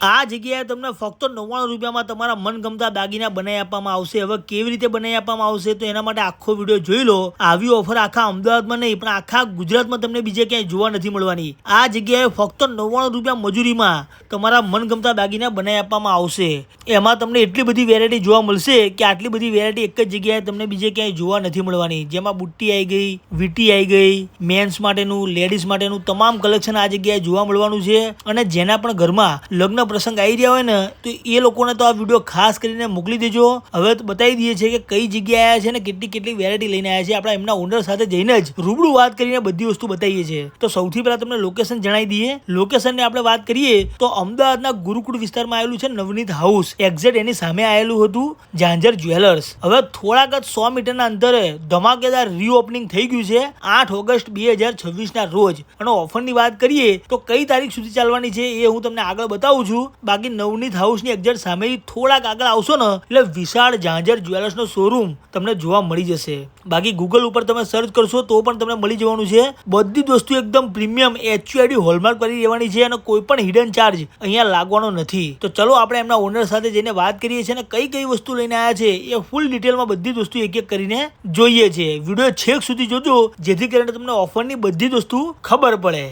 આ જગ્યાએ તમને ફક્ત 99 રૂપિયામાં તમારા મનગમતા દાગીના બનાવી આપવામાં આવશે। હવે કેવી રીતે બનાવી આપવામાં આવશે તો એના માટે આખો વિડીયો જોઈ લો। આવી ઓફર આખા અમદાવાદમાં નહીં પણ આખા ગુજરાતમાં તમને બીજે ક્યાંય જોવા નથી મળવાની। આ જગ્યાએ ફક્ત 99 રૂપિયા મજૂરીમાં તમારા મનગમતા દાગીના બનાવી આપવામાં આવશે। એમાં તમને એટલી બધી વેરાયટી જોવા મળશે કે આટલી બધી વેરાયટી એક જ જગ્યાએ તમને બીજે ક્યાંય જોવા નથી મળવાની। જેમાં બુટ્ટી આવી ગઈ, વીટી આવી ગઈ, મેન્સ માટેનું, લેડીઝ માટેનું તમામ કલેક્શન આ જગ્યાએ જોવા મળવાનું છે। અને જેના પણ ઘરમાં લગ્ન પ્રસંગ આવી રહ્યા હોય ને તો એ લોકોને તો આ વિડીયો ખાસ કરીને મોકલી દેજો। હવે તો બતાવી દઈએ છે કે કઈ જગ્યાએ આવ્યા છે ને કેટલી વેરાયટી લઈને આવ્યા છે। આપણે એમના ઓનર સાથે જઈને જ રૂબરૂ વાત કરીને બધી વસ્તુ બતાવીએ છીએ। તો સૌથી પહેલા તમને લોકેશન જણાવી દઈએ। લોકેશનની આપણે વાત કરીએ તો અમદાવાદના ગુરુકુળ વિસ્તારમાં આવેલું છે નવનીત હાઉસ। એક્ઝેક્ટ એની સામે આવેલું હતું ઝાંઝર જ્વેલર્સ। હવે થોડાક જ 100 મીટરના અંતરે ધમાકેદાર રીઓપનિંગ થઈ ગયું છે 8 ઓગસ્ટ 2026 ના રોજ। અને ઓફરની વાત કરીએ તો કઈ તારીખ સુધી ચાલવાની છે એ હું તમને આગળ બતાવું છું। બાકી નવનીત હાઉસની એક્ઝેક્ટ સામે થોડાક આગળ આવશો ને એટલે વિશાળ ઝાંઝર જ્વેલર્સનો શોરૂમ તમને જોવા મળી જશે। બાકી ગૂગલ ઉપર તમે સર્ચ કરશો તો પણ તમને મળી જવાનું છે। બધી જ વસ્તુ એકદમ પ્રીમિયમ HUID હોલમાર્ક કરી રહેવાની છે અને કોઈ પણ હિડન ચાર્જ અહીંયા લાગવાનો નથી। તો ચલો આપણે એમના ઓનર સાથે જઈને વાત કરીએ છીએ અને કઈ વસ્તુ લઈને આવ્યા છે એ ફૂલ ડિટેલમાં બધી જ વસ્તુ એક એક કરીને જોઈએ છીએ। વિડીયો છેક સુધી જોજો જેથી કરીને તમને ઓફરની બધી જ વસ્તુ ખબર પડે।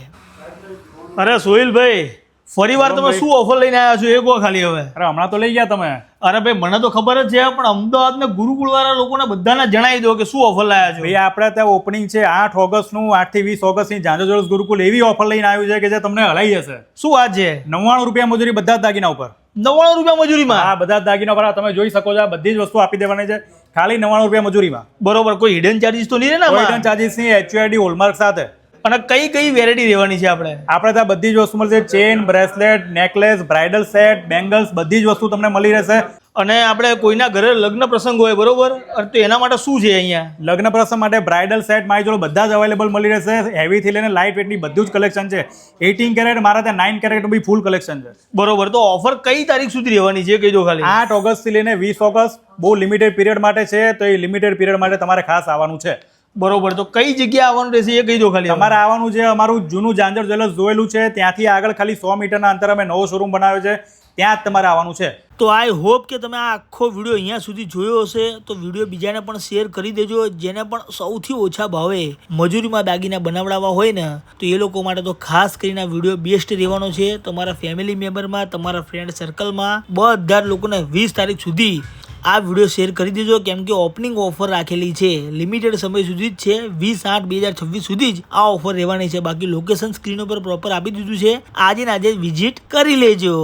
અરે સોહિલભાઈ, ફરીવાર તમે શું ઓફર લઈને આવ્યા છો એ કહો ખાલી હવે। અરે હમણાં તો લઈ ગયા તમે। અરે ભાઈ મને તો ખબર જ છે પણ અમદાવાદના ગુરુકુળ વાળા લોકોને બધાને જણાવી દો કે શું ઓફર લાયા છો। ભાઈ આપણે ત્યાં ઓપનિંગ છે 8 ઓગસ્ટનું 8 થી 20 ઓગસ્ટની ઝાંઝર જ્વેલર્સ ગુરુકુળ એવી ઓફર લઈને આવ્યું છે કે જે તમને હલાઈ જશે। શું વાત છે? 99 રૂપિયા મજૂરી બધા જ દાગીના ઉપર। 99 રૂપિયા મજૂરીમાં? હા, બધા જ દાગીના પર તમે જોઈ શકો છો। આ બધી જ વસ્તુ આપી દેવાની છે ખાલી 99 રૂપિયા મજૂરીમાં। બરોબર, કોઈ હિડન ચાર્જીસ તો નહીં રહે ને? હિડન ચાર્જીસ ની HUID હોલમાર્ક સાથે। અને કઈ વેરાયટી રહેવાની છે આપણે ત્યાં બધી જ વસ્તુ મળશે। Chain, bracelet, necklace, bridal set, bangles બધી જ વસ્તુ તમને મળી રહેશે। અને આપણે કોઈના ઘરે લગ્ન પ્રસંગ હોય બરોબર તો એના માટે શું છે અહીંયા? લગ્ન પ્રસંગ માટે બ્રાઇડલ સેટ મારી જોડે બધા જ અવેલેબલ મળી રહેશે। હેવી થી લઈને લાઇટ વેટની બધું જ કલેક્શન છે। 18 કેરેટ મારા ત્યાં 9 કેરેટનું બી ફૂલ કલેક્શન છે। બરોબર, તો ઓફર કઈ તારીખ સુધી રહેવાની છે કહી દો ખાલી। 8 ઓગસ્ટ થી લઈને 20 ઓગસ્ટ બહુ લિમિટેડ પીરિયડ માટે છે। તો એ લિમિટેડ પીરિયડ માટે તમારે ખાસ આવવાનું છે। બરોબર, તો કઈ જગ્યાએ આવવાનું રહેશે એ કહી દો ખાલી। તમારે આવવાનું છે અમારું જૂનું ઝાંઝર જ્વેલર્સ જોયેલું છે ત્યાંથી આગળ ખાલી 100 મીટરના અંતરે અમે નવો શોરૂમ બનાવ્યો છે, ત્યાં જ તમારે આવવાનું છે। તો આઈ હોપ કે તમે આ આખો વિડીયો અહીંયા સુધી જોયો હશે। તો વિડીયો બીજાને પણ શેર કરી દેજો જેને પણ સૌથી ઓછા ભાવે મજૂરીમાં દાગીના બનાવડાવવા હોય ને તો એ લોકો માટે તો ખાસ કરીને આ વિડીયો બેસ્ટ રહેવાનો છે। તમારા ફેમિલી મેમ્બરમાં, તમારા ફ્રેન્ડ સર્કલમાં બધા જ લોકોને 20 તારીખ સુધી આ વિડીયો શેર કરી દેજો કેમ કે ઓપનિંગ ઓફર રાખેલી છે, લિમિટેડ સમય સુધી જ છે। 20/8/2026 સુધી જ આ ઓફર રહેવાની છે। બાકી લોકેશન સ્ક્રીન ઉપર પ્રોપર આપી દીધું છે, આજે ને આજે વિઝિટ કરી લેજો।